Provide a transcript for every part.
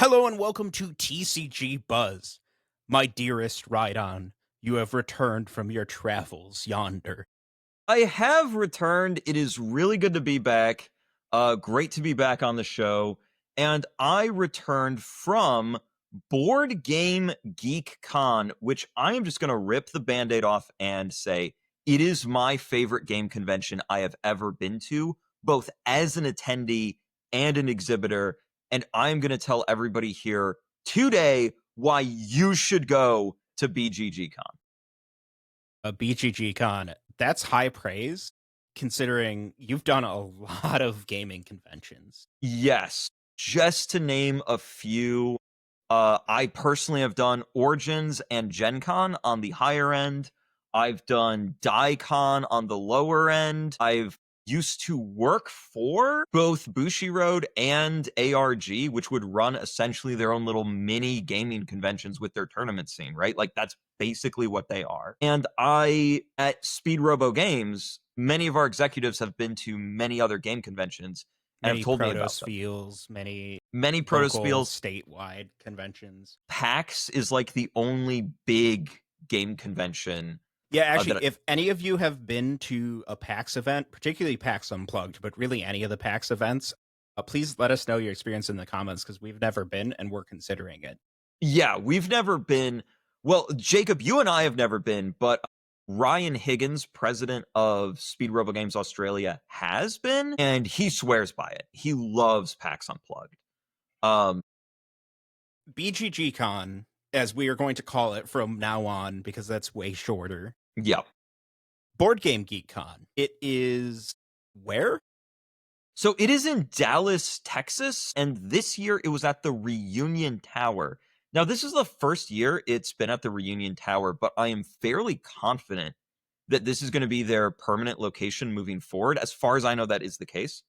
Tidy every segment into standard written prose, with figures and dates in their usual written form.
Hello and welcome to TCG Buzz. My dearest Rhydon, you have returned from your travels yonder. I have returned. It is really good to be back. Great to be back on the show. And I returned from Board Game GeekCon, which I am just going to rip the Band-Aid off and say it is my favorite game convention I have ever been to, both as an attendee and an exhibitor. And I'm going to tell everybody here today why you should go to BGG.Con. A BGG.Con, that's high praise, considering you've done a lot of gaming conventions. Yes, just to name a few, I personally have done Origins and Gen Con on the higher end. I've done DaiCon on the lower end. I've used to work for both Bushiroad and ARG, which would run essentially their own little mini gaming conventions with their tournament scene, right? Like that's basically what they are. And at Speedrobo Games, many of our executives have been to many other game conventions and have told me about them. Many Protospiels, statewide conventions. PAX is like the only big game convention. Yeah, actually, if any of you have been to a PAX event, particularly PAX Unplugged, but really any of the PAX events, please let us know your experience in the comments, because we've never been and we're considering it. Yeah, we've never been. Well, Jacob, you and I have never been, but Ryan Higgins, president of Speedrobo Games Australia, has been, and he swears by it. He loves PAX Unplugged. BGG.Con, as we are going to call it from now on, because that's way shorter. Yeah. Board Game GeekCon. It is where? So it is in Dallas, Texas, and this year it was at the Reunion Tower. Now, this is the first year it's been at the Reunion Tower, but I am fairly confident that this is going to be their permanent location moving forward. As far as I know, that is the case,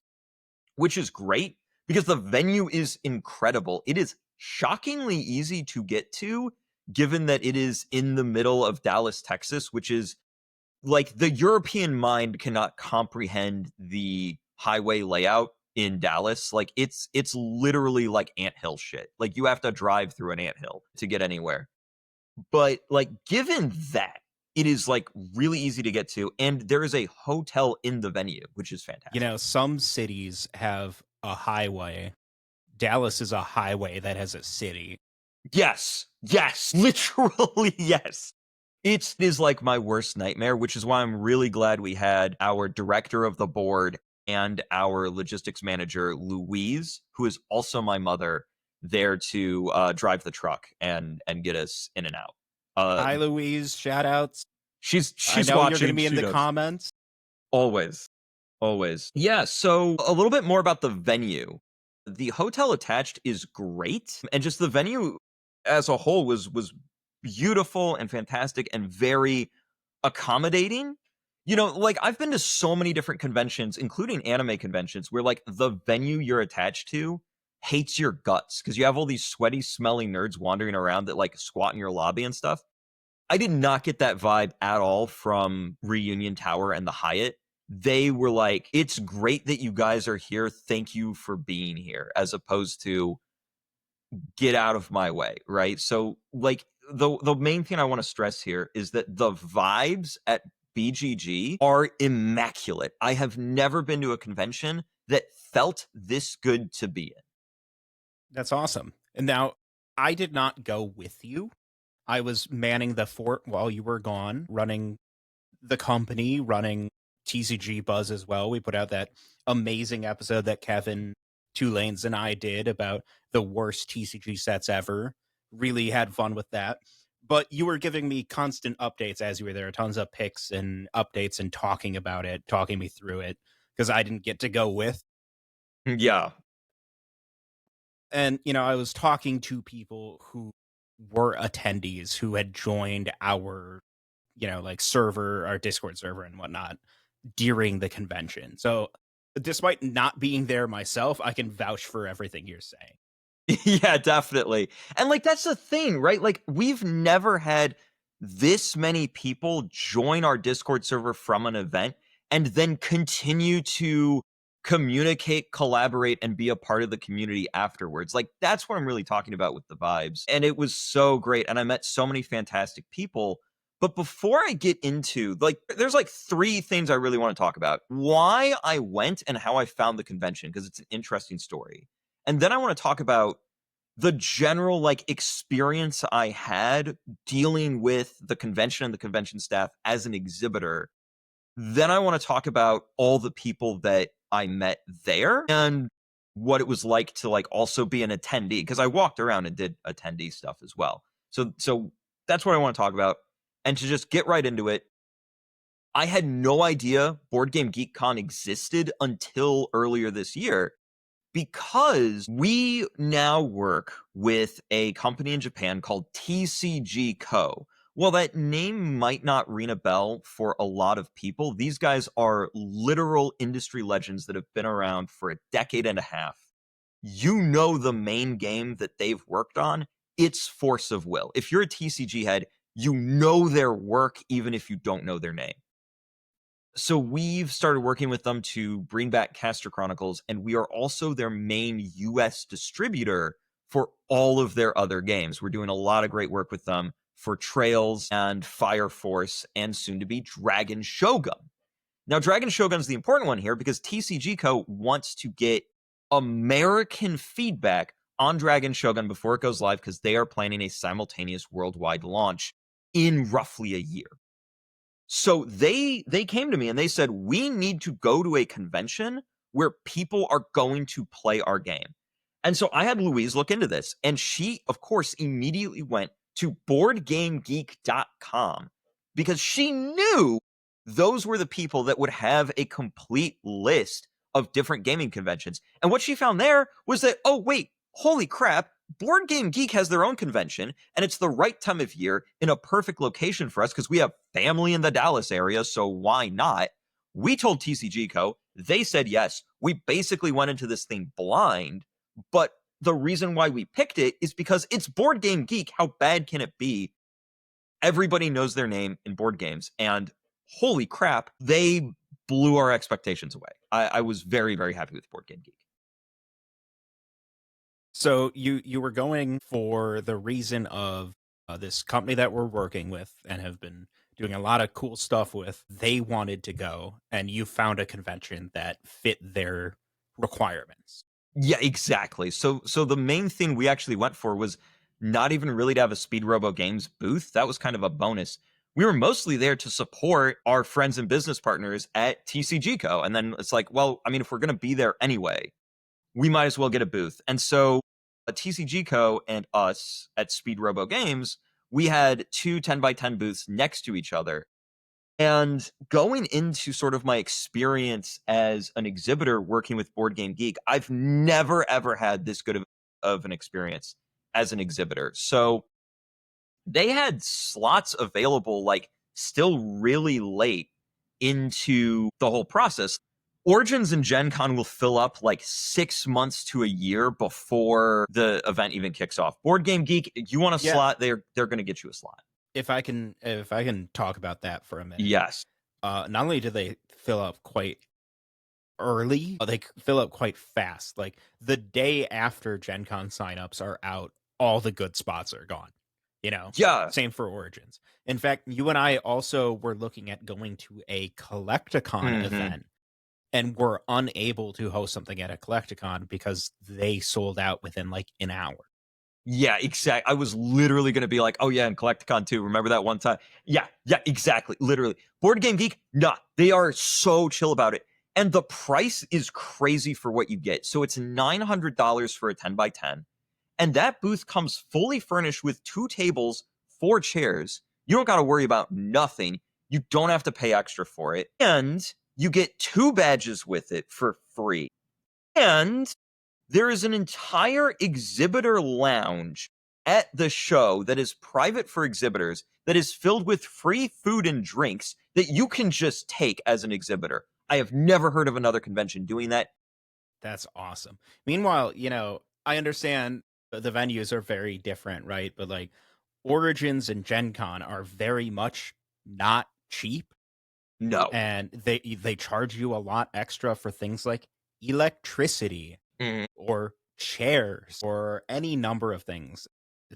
which is great because the venue is incredible. It is shockingly easy to get to, given that it is in the middle of Dallas, Texas, which is like the European mind cannot comprehend the highway layout in Dallas. Like it's literally like anthill shit. Like you have to drive through an anthill to get anywhere. But like given that, it is like really easy to get to, and there is a hotel in the venue, which is fantastic. You know, some cities have a highway. Dallas is a highway that has a city. Yes, literally yes. It is like my worst nightmare, which is why I'm really glad we had our director of the board and our logistics manager, Louise, who is also my mother, there to drive the truck and get us in and out. Hi, Louise. Shout outs. She's I know watching. You're going to be in the comments. Always. Yeah, so a little bit more about the venue. The hotel attached is great, and just the venue as a whole was beautiful and fantastic and very accommodating. You know, like I've been to so many different conventions, including anime conventions, where like the venue you're attached to hates your guts because you have all these sweaty, smelly nerds wandering around that like squat in your lobby and stuff. I did not get that vibe at all from Reunion Tower and the Hyatt. They were like, it's great that you guys are here. Thank you for being here, as opposed to get out of my way, right? So like the main thing I want to stress here is that the vibes at BGG are immaculate. I have never been to a convention that felt this good to be in. That's awesome. And now, I did not go with you. I was manning the fort while you were gone, running the company, running TCG Buzz as well. We put out that amazing episode that Kevin Two Lanes and I did about the worst TCG sets ever. Really had fun with that. But you were giving me constant updates as you were there, tons of pics and updates and talking about it, talking me through it, because I didn't get to go with. Yeah. And, you know, I was talking to people who were attendees who had joined our, you know, like server, our Discord server and whatnot during the convention. So despite not being there myself, I can vouch for everything you're saying. Yeah, definitely. And like that's the thing, right? Like we've never had this many people join our Discord server from an event and then continue to communicate, collaborate, and be a part of the community afterwards. Like, that's what I'm really talking about with the vibes. And it was so great. And I met so many fantastic people. But before I get into, like, there's like 3 things I really want to talk about. Why I went and how I found the convention, because it's an interesting story. And then I want to talk about the general like experience I had dealing with the convention and the convention staff as an exhibitor. Then I want to talk about all the people that I met there and what it was like to like also be an attendee, because I walked around and did attendee stuff as well. So that's what I want to talk about. And to just get right into it, I had no idea Board Game GeekCon existed until earlier this year, because we now work with a company in Japan called TCG Co. Well, that name might not ring a bell for a lot of people. These guys are literal industry legends that have been around for a decade and a half. You know the main game that they've worked on, it's Force of Will. If you're a TCG head, you know their work even if you don't know their name. So we've started working with them to bring back Caster Chronicles, and we are also their main US distributor for all of their other games. We're doing a lot of great work with them for Trails and Fire Force and soon to be Dragon Shogun. Now, Dragon Shogun is the important one here because TCG Co. wants to get American feedback on Dragon Shogun before it goes live, because they are planning a simultaneous worldwide launch in roughly a year. So they came to me and they said, we need to go to a convention where people are going to play our game. And so I had Louise look into this, and she, of course, immediately went to BoardGameGeek.com because she knew those were the people that would have a complete list of different gaming conventions. And what she found there was that, oh, wait, holy crap, Board Game Geek has their own convention, and it's the right time of year in a perfect location for us because we have family in the Dallas area, so why not? We told TCG Co. They said yes. We basically went into this thing blind, but the reason why we picked it is because it's Board Game Geek. How bad can it be? Everybody knows their name in board games, and holy crap, they blew our expectations away. I was very, very happy with Board Game Geek. So you were going for the reason of this company that we're working with and have been doing a lot of cool stuff with. They wanted to go, and you found a convention that fit their requirements. Yeah, exactly. So the main thing we actually went for was not even really to have a Speedrobo Games booth. That was kind of a bonus. We were mostly there to support our friends and business partners at TCG Co. And then it's like, well, I mean, if we're going to be there anyway, we might as well get a booth. And so TCG Co. and us at Speedrobo Games, we had 2 10x10 booths next to each other. And going into sort of my experience as an exhibitor working with Board Game Geek, I've never, ever had this good of an experience as an exhibitor. So they had slots available, like still really late into the whole process. Origins and Gen Con will fill up like 6 months to a year before the event even kicks off. Board Game Geek, you want a slot, they're going to get you a slot. If I can talk about that for a minute. Yes. Not only do they fill up quite early, they fill up quite fast. Like the day after Gen Con signups are out, all the good spots are gone. You know? Yeah. Same for Origins. In fact, you and I also were looking at going to a Collecticon event, and were unable to host something at a Collecticon because they sold out within like an hour. Yeah, exactly. I was literally going to be like, oh yeah, and Collecticon too. Remember that one time? Yeah, exactly. Literally. Board Game Geek, nah, they are so chill about it. And the price is crazy for what you get. So it's $900 for a 10x10. And that booth comes fully furnished with 2 tables, 4 chairs. You don't got to worry about nothing. You don't have to pay extra for it. And you get 2 badges with it for free. And there is an entire exhibitor lounge at the show that is private for exhibitors, that is filled with free food and drinks that you can just take as an exhibitor. I have never heard of another convention doing that. That's awesome. Meanwhile, you know, I understand the venues are very different, right? But like Origins and Gen Con are very much not cheap. No. And they charge you a lot extra for things like electricity Mhm. or chairs or any number of things,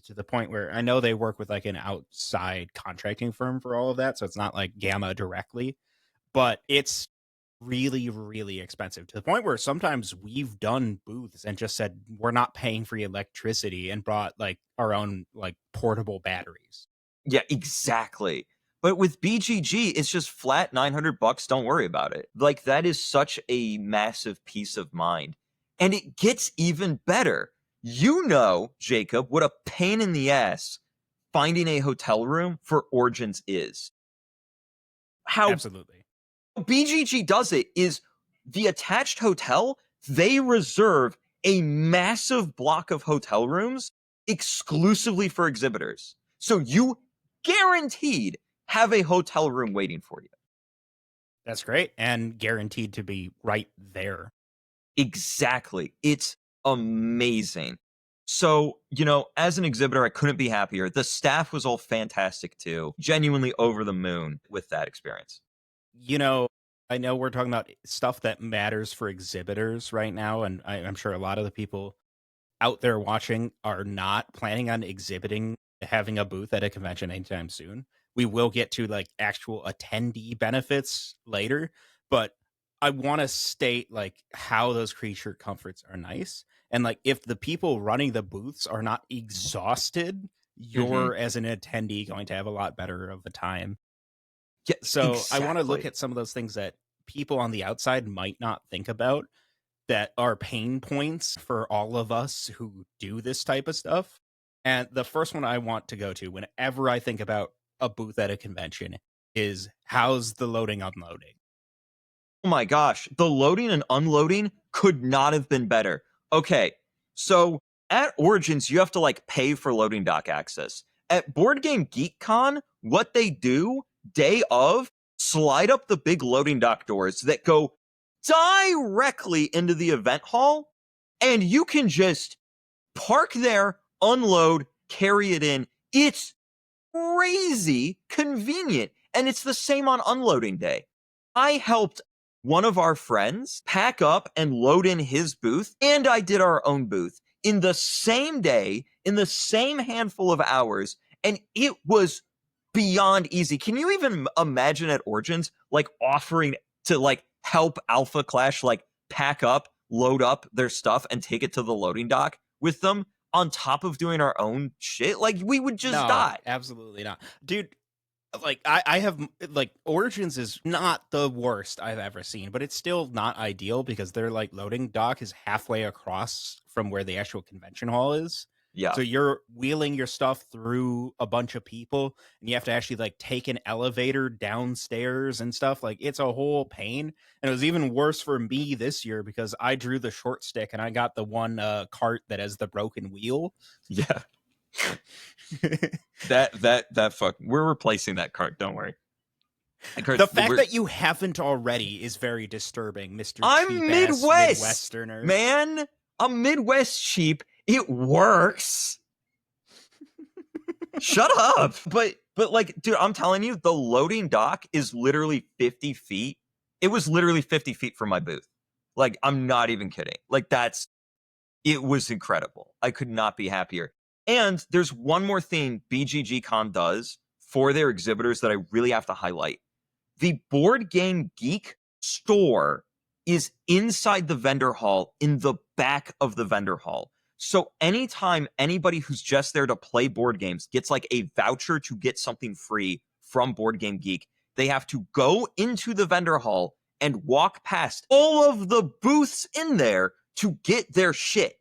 to the point where I know they work with like an outside contracting firm for all of that. So it's not like Gamma directly, but it's really, really expensive, to the point where sometimes we've done booths and just said we're not paying for electricity and brought like our own like portable batteries. Yeah, exactly. But with BGG, it's just flat $900. Don't worry about it. Like, that is such a massive peace of mind. And it gets even better. You know, Jacob, what a pain in the ass finding a hotel room for Origins is. How Absolutely. BGG does it is the attached hotel, they reserve a massive block of hotel rooms exclusively for exhibitors. So you guaranteed have a hotel room waiting for you. That's great. And guaranteed to be right there. Exactly. It's amazing. So, you know, as an exhibitor, I couldn't be happier. The staff was all fantastic too. Genuinely over the moon with that experience. You know, I know we're talking about stuff that matters for exhibitors right now, and I'm sure a lot of the people out there watching are not planning on exhibiting, having a booth at a convention anytime soon. We will get to like actual attendee benefits later, but I want to state like how those creature comforts are nice. And like if the people running the booths are not exhausted, Mhm. you're as an attendee going to have a lot better of a time. Yeah, So I want to look exactly. at some of those things that people on the outside might not think about, that are pain points for all of us who do this type of stuff. And the first one I want to go to whenever I think about a booth at a convention is, how's the loading unloading? Oh my gosh, the loading and unloading could not have been better. Okay, so at Origins, you have to like pay for loading dock access. At Board Game GeekCon, what they do day of, slide up the big loading dock doors that go directly into the event hall, and you can just park there, unload, carry it in. It's crazy convenient. And it's the same on unloading day. I helped one of our friends pack up and load in his booth, and I did our own booth in the same day, in the same handful of hours, and it was beyond easy. Can you even imagine at Origins, like offering to like help Alpha Clash like pack up, load up their stuff, and take it to the loading dock with them on top of doing our own shit? Like, we would just No, die. absolutely not. Dude, like I have like Origins is not the worst I've ever seen, but it's still not ideal because their like loading dock is halfway across from where the actual convention hall is. Yeah. So you're wheeling your stuff through a bunch of people and you have to actually like take an elevator downstairs and stuff. Like it's a whole pain. And it was even worse for me this year because I drew the short stick and I got the one cart that has the broken wheel. Yeah. That fuck. We're replacing that cart. Don't worry. That The cart's fact we're. that you haven't already is very disturbing, Mr. I'm Cheap Ass Midwest, Midwesterner. man. I'm Midwest cheap. It works. Shut up. But like, dude, I'm telling you, the loading dock is literally 50 feet. It was literally 50 feet from my booth. Like, I'm not even kidding. Like, it was incredible. I could not be happier. And there's one more thing BGG.Con does for their exhibitors that I really have to highlight. The Board Game Geek store is inside the vendor hall, in the back of the vendor hall. So anytime anybody who's just there to play board games gets like a voucher to get something free from Board Game Geek, they have to go into the vendor hall and walk past all of the booths in there to get their shit.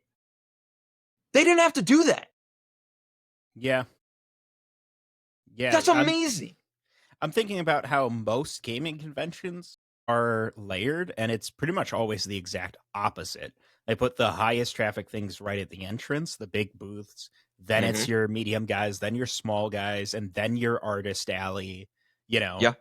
They didn't have to do that. Yeah. Yeah, That's amazing. I'm thinking about how most gaming conventions are layered, and it's pretty much always the exact opposite. They put the highest traffic things right at the entrance, the big booths, then it's Hmm. your medium guys, then your small guys, and then your artist alley, you know. Yeah.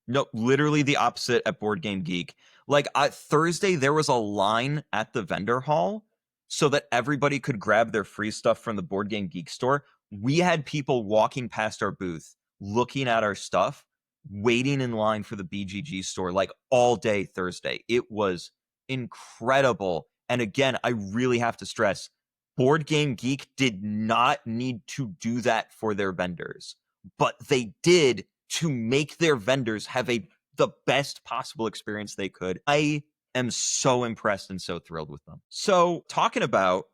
No, literally the opposite at Board Game Geek. Like, Thursday, there was a line at the vendor hall so that everybody could grab their free stuff from the Board Game Geek store. We had people walking past our booth, looking at our stuff, waiting in line for the BGG store, like all day Thursday. It was incredible. And again, I really have to stress, Board Game Geek did not need to do that for their vendors, but they did to make their vendors have the best possible experience they could. I am so impressed and so thrilled with them. So, talking about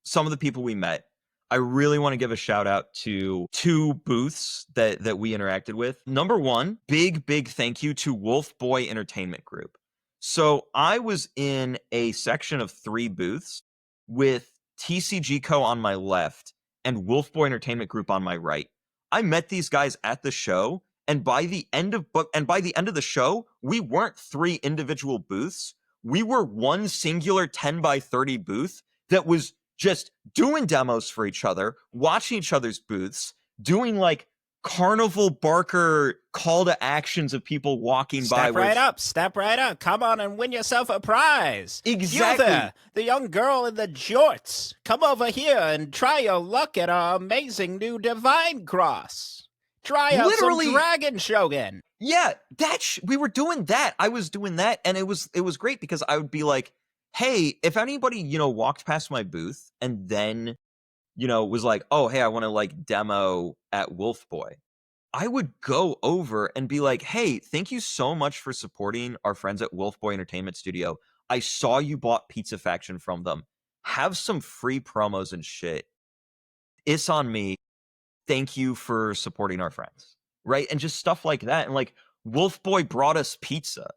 some of the people we met, I really want to give a shout out to 2 booths that we interacted with. Number 1, big thank you to Wolf Boy Entertainment Group. So I was in a section of 3 booths with TCG.Co on my left and Wolf Boy Entertainment Group on my right. I met these guys at the show, and by the end of the show, we weren't 3 individual booths. We were one singular 10 by 30 booth that was just doing demos for each other, watching each other's booths, doing like carnival barker call to actions of people walking by. Step right up. Come on and win yourself a prize. Exactly. You there, the young girl in the jorts. Come over here and try your luck at our amazing new Divine Cross. Try out some Dragon Shogun. Yeah, we were doing that. I was doing that, and it was great because I would be like, hey, if anybody, walked past my booth and then, was like, oh, hey, I want to like demo at Wolf Boy, I would go over and be like, hey, thank you so much for supporting our friends at Wolf Boy Entertainment Studio. I saw you bought Pizza Faction from them. Have some free promos and shit. It's on me. Thank you for supporting our friends. Right? And just stuff like that. And like, Wolf Boy brought us pizza.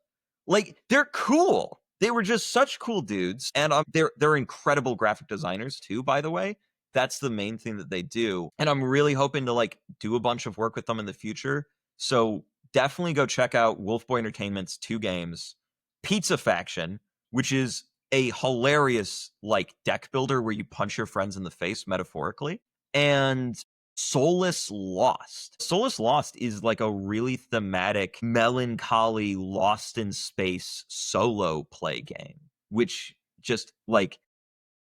Like, they're cool. They were just such cool dudes, and they're incredible graphic designers too, by the way. That's the main thing that they do, and I'm really hoping to like do a bunch of work with them in the future. So definitely go check out Wolf Boy Entertainment's 2 games, Pizza Faction, which is a hilarious like deck builder where you punch your friends in the face metaphorically, and Soulless Lost. Soulless Lost is like a really thematic, melancholy, lost in space solo play game, which just like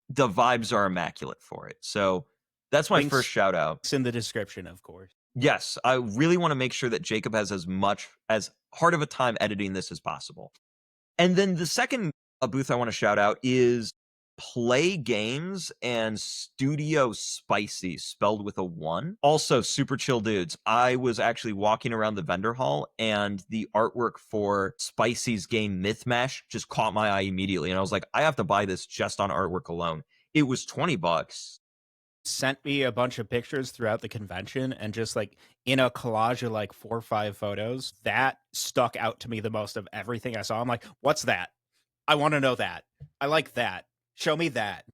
the vibes are immaculate for it. So that's my first shout out. It's in the description, of course. Yes, I really want to make sure that Jacob has as hard of a time editing this as possible. And then the second booth I want to shout out is Play Games and Studio Spicy, spelled with a 1. Also, super chill dudes. I was actually walking around the vendor hall, and the artwork for Spicy's game Mythmash just caught my eye immediately. And I was like, I have to buy this just on artwork alone. It was $20. Sent me a bunch of pictures throughout the convention, and just like in a collage of like 4 or 5 photos, that stuck out to me the most of everything I saw. I'm like, what's that? I want to know that. I like that. Show me that.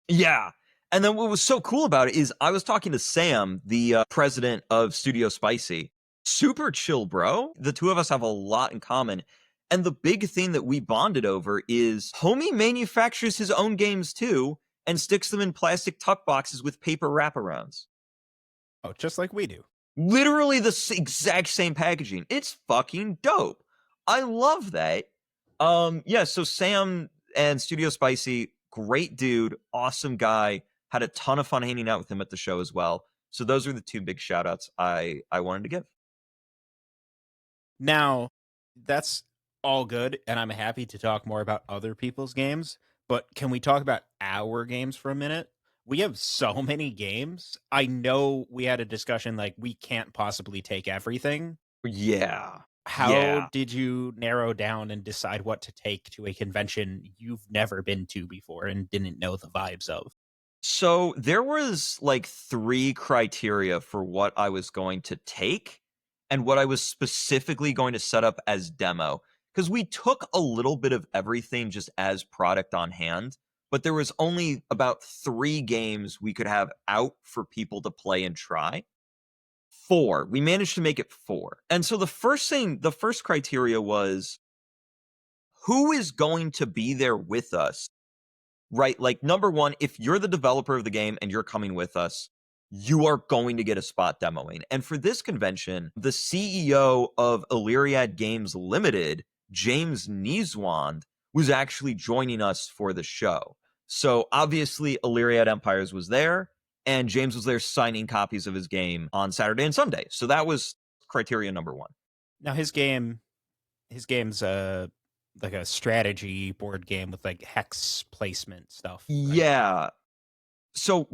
Yeah. And then what was so cool about it is I was talking to Sam, the president of Studio Spicy. Super chill, bro. The 2 of us have a lot in common. And the big thing that we bonded over is homie manufactures his own games too and sticks them in plastic tuck boxes with paper wraparounds. Oh, just like we do. Literally the exact same packaging. It's fucking dope. I love that. Yeah, so Sam and Studio Spicy, great dude, awesome guy. Had a ton of fun hanging out with him at the show as well. So those are the 2 big shout outs I wanted to give. Now, that's all good, and I'm happy to talk more about other people's games, but can we talk about our games for a minute? We have so many games. I know we had a discussion like we can't possibly take everything. Yeah. How did you narrow down and decide what to take to a convention you've never been to before and didn't know the vibes of? So there was like 3 criteria for what I was going to take and what I was specifically going to set up as demo. Because we took a little bit of everything just as product on hand, but there was only about 3 games we could have out for people to play and try. 4. We managed to make it 4. And so the first criteria was who is going to be there with us, right? Like, number 1, if you're the developer of the game and you're coming with us, you are going to get a spot demoing. And for this convention, the CEO of Illyriad Games Limited, James Nieswand, was actually joining us for the show. So obviously Illyriad Empires was there, and James was there signing copies of his game on Saturday and Sunday. So that was criteria number 1. Now his game's like a strategy board game with like hex placement stuff, right? Yeah. So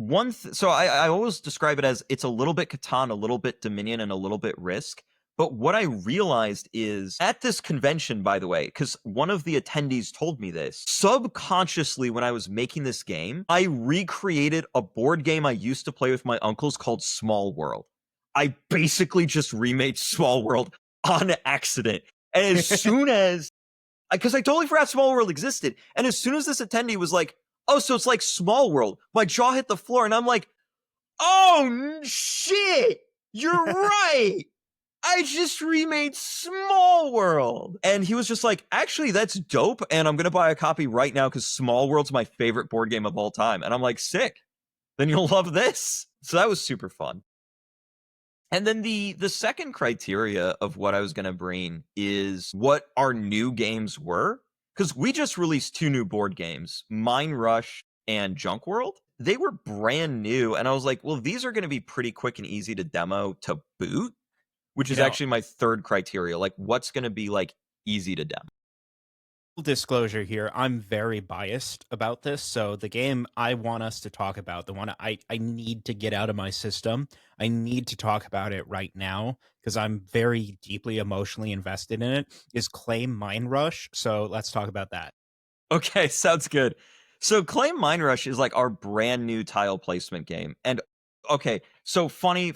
I always describe it as it's a little bit Catan, a little bit Dominion, and a little bit Risk. But what I realized is at this convention, by the way, because one of the attendees told me this, subconsciously when I was making this game, I recreated a board game I used to play with my uncles called Small World. I basically just remade Small World on accident. And as soon as, because I totally forgot Small World existed. And as soon as this attendee was like, oh, so it's like Small World, my jaw hit the floor and I'm like, oh shit, you're right. I just remade Small World. And he was just like, actually, that's dope. And I'm going to buy a copy right now because Small World's my favorite board game of all time. And I'm like, sick. Then you'll love this. So that was super fun. And then the second criteria of what I was going to bring is what our new games were. Because we just released 2 new board games, Mine Rush and Junk World. They were brand new. And I was like, well, these are going to be pretty quick and easy to demo to boot, which is actually my third criteria. Like, what's going to be like easy to demo? Full disclosure here, I'm very biased about this. So the game I want us to talk about, the one I need to get out of my system, I need to talk about it right now because I'm very deeply emotionally invested in it, is Claim Mine Rush. So let's talk about that. Okay, sounds good. So Claim Mine Rush is like our brand new tile placement game. And okay, so funny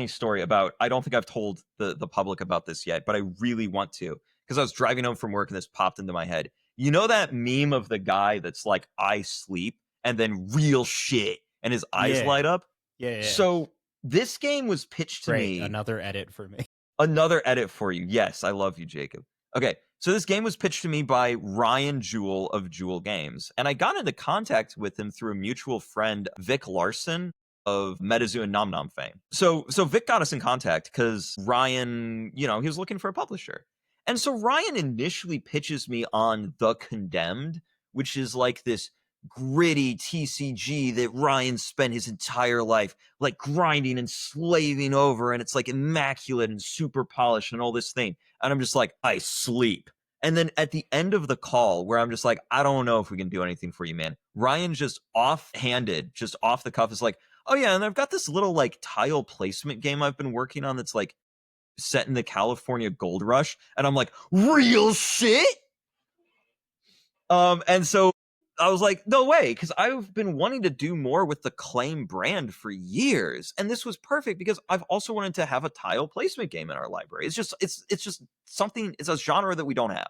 story about, I don't think I've told the public about this yet, but I really want to. Because I was driving home from work and this popped into my head. You know that meme of the guy that's like, I sleep, and then real shit, and his eyes light up? Yeah. So this game was pitched to me. Another edit for me. Another edit for you. Yes, I love you, Jacob. Okay, so this game was pitched to me by Ryan Jewell of Jewell Games, and I got into contact with him through a mutual friend, Vic Larson of MetaZoo and Nom Nom fame. So Vic got us in contact because Ryan, he was looking for a publisher. And so Ryan initially pitches me on The Condemned, which is like this gritty TCG that Ryan spent his entire life like grinding and slaving over, and it's like immaculate and super polished and all this thing. And I'm just like, I sleep. And then at the end of the call, where I'm just like, I don't know if we can do anything for you, man, Ryan just offhanded, just off the cuff is like, oh yeah, and I've got this little like tile placement game I've been working on that's like set in the California gold rush. And I'm like, real shit? And so I was like, no way, because I've been wanting to do more with the Claim brand for years. And this was perfect because I've also wanted to have a tile placement game in our library. It's just something, it's a genre that we don't have.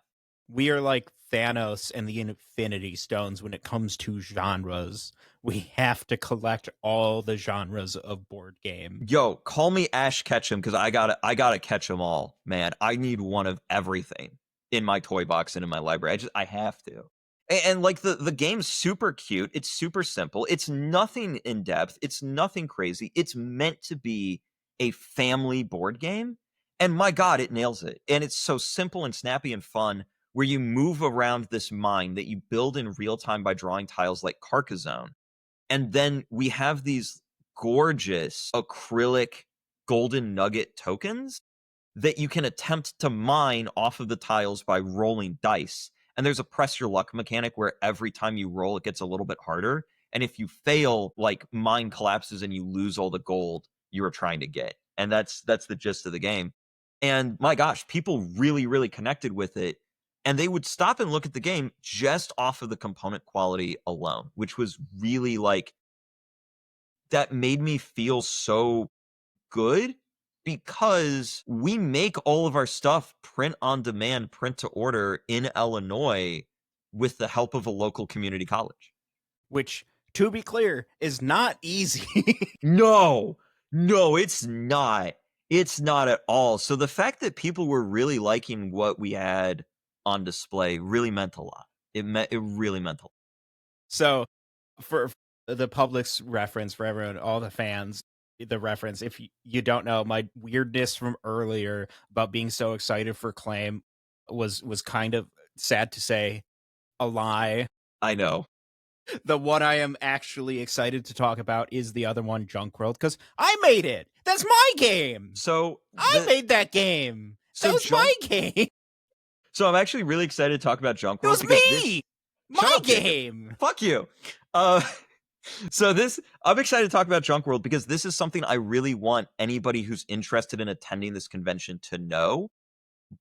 We are like Thanos and the Infinity Stones when it comes to genres. We have to collect all the genres of board game. Yo, call me Ash Ketchum because I gotta catch them all, man. I need one of everything in my toy box and in my library. I have to. And like the game's super cute. It's super simple. It's nothing in depth. It's nothing crazy. It's meant to be a family board game. And my God, it nails it. And it's so simple and snappy and fun, where you move around this mine that you build in real time by drawing tiles like Carcassonne. And then we have these gorgeous acrylic golden nugget tokens that you can attempt to mine off of the tiles by rolling dice. And there's a press your luck mechanic where every time you roll, it gets a little bit harder. And if you fail, like mine collapses and you lose all the gold you were trying to get. And that's the gist of the game. And my gosh, people really, really connected with it. And they would stop and look at the game just off of the component quality alone, which was really like, that made me feel so good because we make all of our stuff print on demand, print to order in Illinois with the help of a local community college. Which, to be clear, is not easy. No, it's not. It's not at all. So the fact that people were really liking what we had on display really meant a lot. It really meant a lot. So for the public's reference, for everyone, all the fans, the reference, if you don't know, my weirdness from earlier about being so excited for Claim was kind of, sad to say, a lie. I know. The one I am actually excited to talk about is the other one, Junk World, because I made it. That's my game. So I made that game. That was my game. So I'm actually really excited to talk about Junk It World was because this. me! Shut My up, Jacob. game! Fuck you. Uh, I'm excited to talk about Junk World because this is something I really want anybody who's interested in attending this convention to know.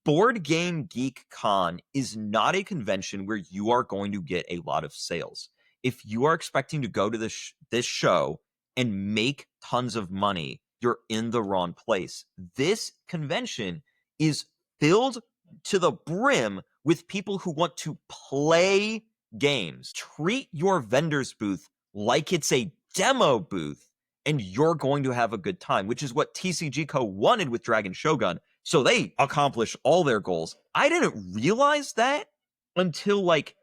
Board Game GeekCon is not a convention where you are going to get a lot of sales. If you are expecting to go to this show and make tons of money, you're in the wrong place. This convention is filled to the brim with people who want to play games. Treat your vendor's booth like it's a demo booth, and you're going to have a good time, which is what TCG.Co wanted with Dragon Shogun. So they accomplish all their goals. I didn't realize that until like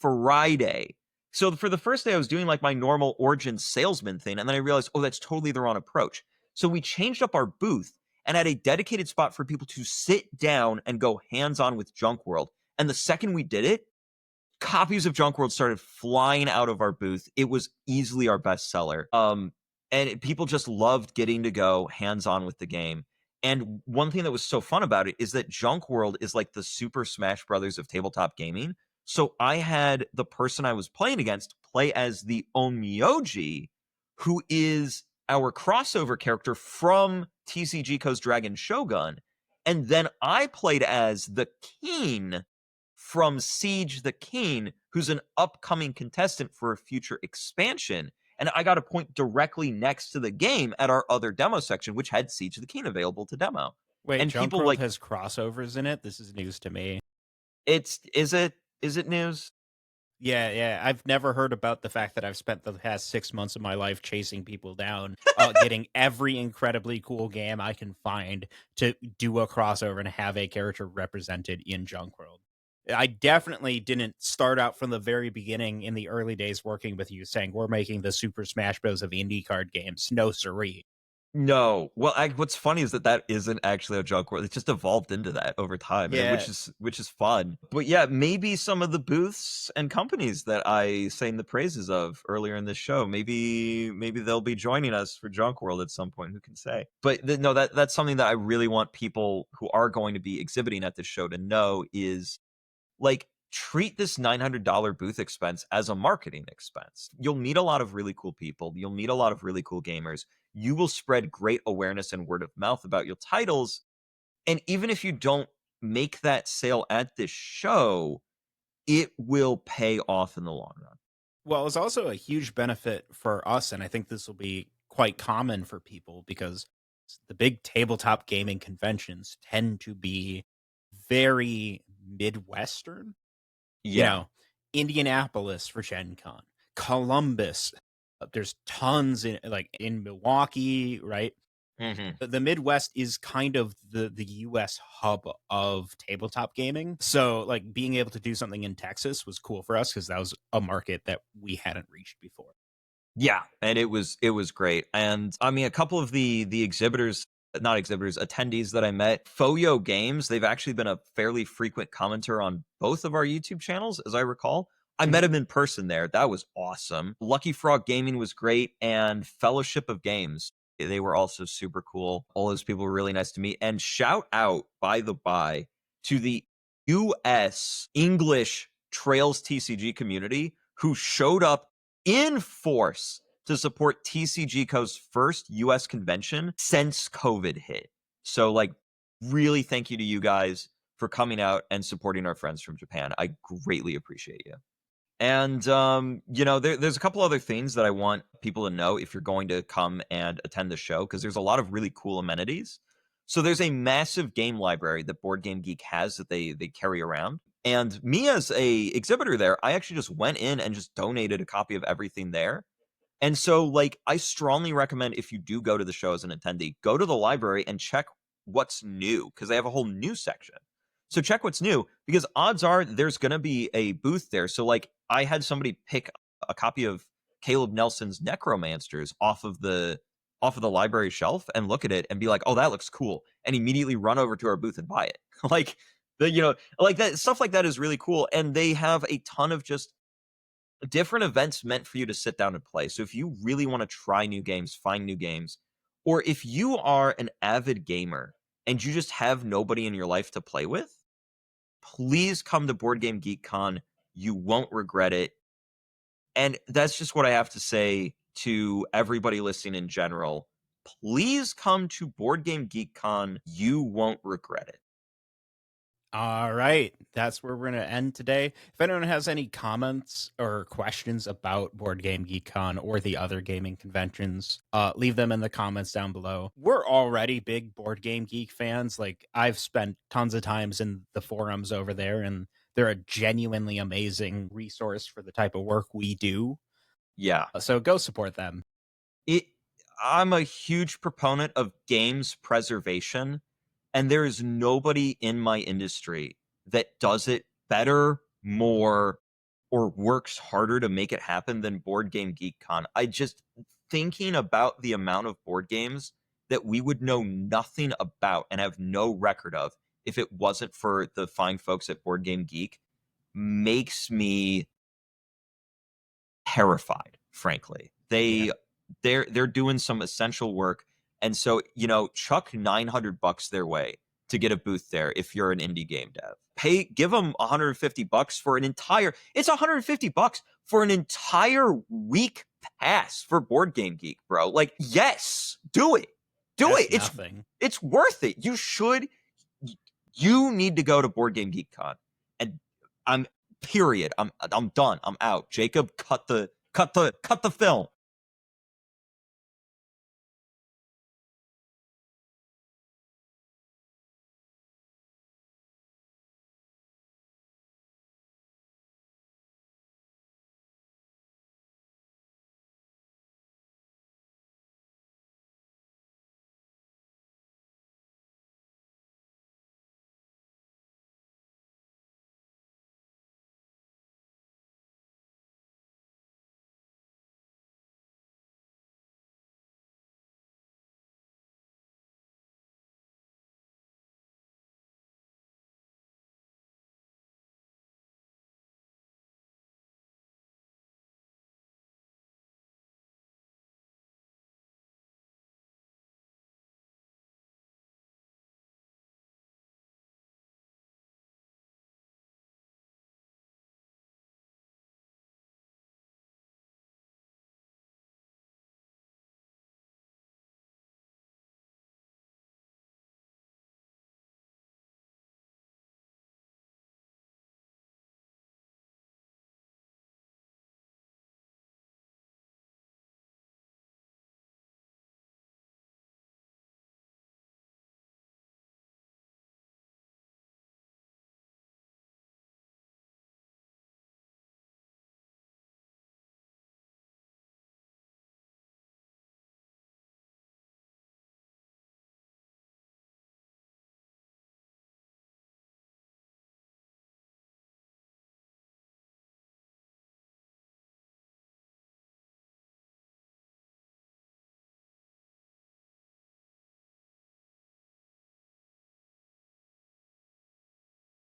Friday. So for the first day, I was doing like my normal Origin salesman thing. And then I realized, oh, that's totally the wrong approach. So we changed up our booth and had a dedicated spot for people to sit down and go hands-on with Junk World. And the second we did it, copies of Junk World started flying out of our booth. It was easily our best seller. People just loved getting to go hands-on with the game. And one thing that was so fun about it is that Junk World is like the Super Smash Brothers of tabletop gaming. So I had the person I was playing against play as the Onmyoji, who is our crossover character from TCG.Co's Dragon Shogun. And then I played as the Keen from Siege the King, who's an upcoming contestant for a future expansion. And I got a point directly next to the game at our other demo section, which had Siege the King available to demo. Wait, And Junk people World like has crossovers in it? This is news to me. is it news? Yeah. I've never heard about the fact that I've spent the past 6 months of my life chasing people down, getting every incredibly cool game I can find to do a crossover and have a character represented in Junk World. I definitely didn't start out from the very beginning in the early days working with you saying we're making the Super Smash Bros. Of indie card games. No siree. No. Well, what's funny is that isn't actually a Junk World. It just evolved into that over time, and Yeah. which is fun. But yeah, maybe some of the booths and companies that I sang the praises of earlier in this show, maybe they'll be joining us for Junk World at some point. Who can say? But no, that's something that I really want people who are going to be exhibiting at this show to know is like treat this $900 booth expense as a marketing expense. You'll meet a lot of really cool people. You'll meet a lot of really cool gamers. You will spread great awareness and word of mouth about your titles. And even if you don't make that sale at this show, it will pay off in the long run. Well, it's also a huge benefit for us, and I think this will be quite common for people because the big tabletop gaming conventions tend to be very Midwestern. You Yeah. know, Indianapolis for Gen Con, Columbus. There's tons in Milwaukee, right? Mhm. The Midwest is kind of the US hub of tabletop gaming. So like being able to do something in Texas was cool for us because that was a market that we hadn't reached before. Yeah, and it was great. And I mean, a couple of the exhibitors, not exhibitors, attendees that I met, Foyo Games, they've actually been a fairly frequent commenter on both of our YouTube channels, as I recall. I met him in person there. That was awesome. Lucky Frog Gaming was great, and Fellowship of Games, they were also super cool. All those people were really nice to meet. And shout out, by the by, to the US English Trails TCG community who showed up in force to support TCG.Co's first US convention since COVID hit. So, like, really thank you to you guys for coming out and supporting our friends from Japan. I greatly appreciate you. And, there's a couple other things that I want people to know if you're going to come and attend the show, because there's a lot of really cool amenities. So there's a massive game library that Board Game Geek has that they carry around. And me as a exhibitor there, I actually just went in and just donated a copy of everything there. And so, like, I strongly recommend if you do go to the show as an attendee, go to the library and check what's new, because they have a whole new section. So check what's new, because odds are there's going to be a booth there. So, like, I had somebody pick a copy of Caleb Nelson's Necromancers off of the library shelf and look at it and be like, "Oh, that looks cool," and immediately run over to our booth and buy it. Like, like that stuff like that is really cool, and they have a ton of just different events meant for you to sit down and play. So if you really want to try new games, find new games, or if you are an avid gamer and you just have nobody in your life to play with, please come to Board Game GeekCon. You won't regret it. And that's just what I have to say to everybody listening in general. Please come to Board Game GeekCon. You won't regret it. All right. That's where we're going to end today. If anyone has any comments or questions about Board Game GeekCon or the other gaming conventions, leave them in the comments down below. We're already big Board Game Geek fans. Like, I've spent tons of times in the forums over there, and they're a genuinely amazing resource for the type of work we do. Yeah. So go support them. I'm a huge proponent of games preservation, and there is nobody in my industry that does it better, more, or works harder to make it happen than Board Game GeekCon. I just thinking about the amount of board games that we would know nothing about and have no record of if it wasn't for the fine folks at Board Game Geek makes me terrified, frankly. They're doing some essential work, and so, you know, chuck $900 their way to get a booth there if you're an indie game dev. Give them $150 for an entire, it's $150 for an entire week pass for Board Game Geek, bro. Like, yes, do it. It's worth it. You need to go to Board Game GeekCon. And I'm done. I'm out. Jacob, cut the film.